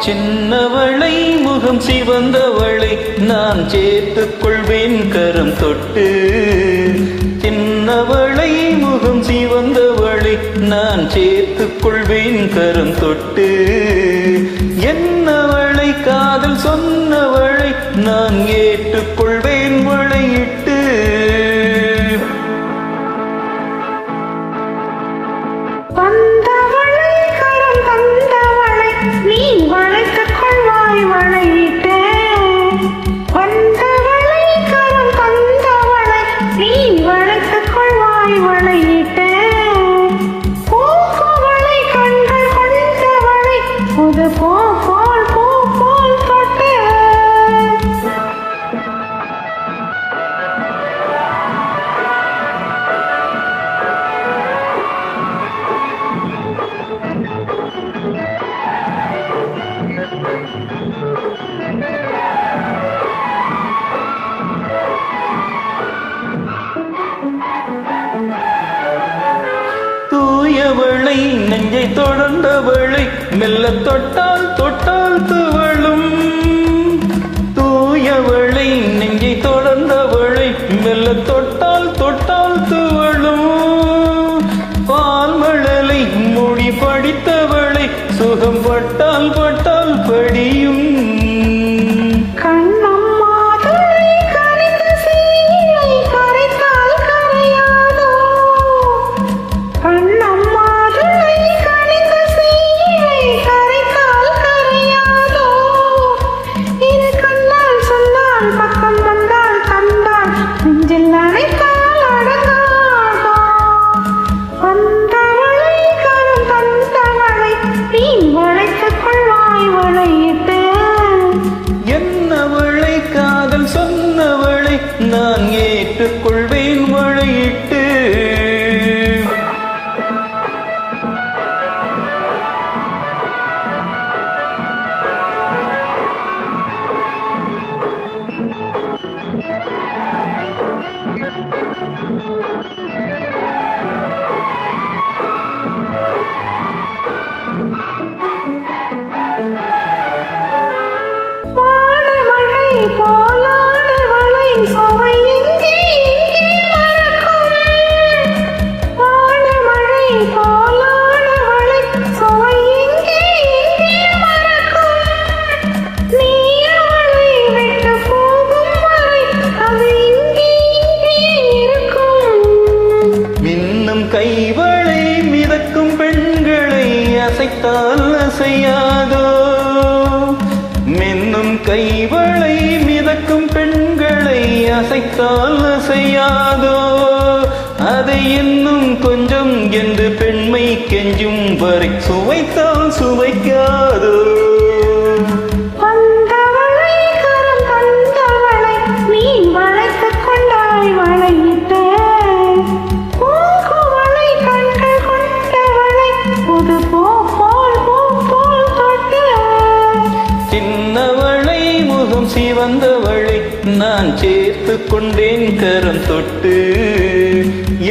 சின்னவளை முகம் சிவந்தவளை நான் சேர்த்துக் கொள்வேன் கரம் தொட்டு. சின்னவளை முகம் சிவந்தவளை நான் சேர்த்துக் கொள்வேன் கரம் தொட்டு. என்னவளை காதல் சொன்னவளை நான் ஏற்றுக்கொள்வேன் வளையிட்டு. வந்தவளை கரம் தந்தவளை நீ வளைத்துக் கொள்வாய் வளையிட்டு. வந்தவளை கரம் தந்தவளை நீ வளைத்துக் கொள்வாய் வளையிட்டு. பூக்குவளை கண்கள் கொண்டவளை புது பூ போல் பூ போல் தொட்டு. தூயவளை நெஞ்சை தொடர்ந்தவளை மெல்ல தொட்டால் தொட்டால் துவளும். தூயவளை நெஞ்சை தொடர்ந்தவளை மெல்ல தொட்டால் தொட்டால் துவளும். பால்மழலை மொழி படித்தவளை சுகம் பட்டால் பட்டால் படியும். என்னவளை காதல் சொன்னவளை நான் ஏற்றுக்கொள்வேன் வளையிட்டு. போலாடுவளை சுவை எங்கே மறக்கும். வானமழை போலாடுவளை சுவை எங்கே மறக்கும். நீ அவளை விட்டு போகும் வரை அது இங்கே இருக்கும். மின்னும் கைவளை மிதக்கும் பெண்களை அசைத்தால் அசையாதோ. மின்னும் கைவளை மிதக்கும் பெண்களை அசைத்தால் அசையாதோ. அதை இன்னும் கொஞ்சம் என்று பெண்மை கெஞ்சும் வரை சுவைத்தால் சுவைக்காதோ. வந்தவளை கரம் தந்தவளை நீ வளைத்துக் கொண்டாய் வளையிட்டு. பூக்குவளை கண்கள் கொண்டவளை புது பூ போல் பூ போல் தொட்டு. சின்னவளை முகம் சிவந்தவளை நான் சேர்த்துக் கொண்டேன் கரம் தொட்டு.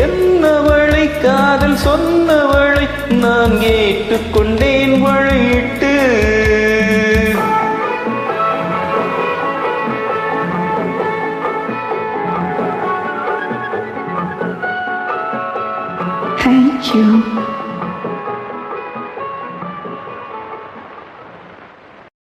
என்னவளை காதல் சொன்னவளை நான் ஏற்றுக்கொண்டேன் வளையிட்டு. Thank you.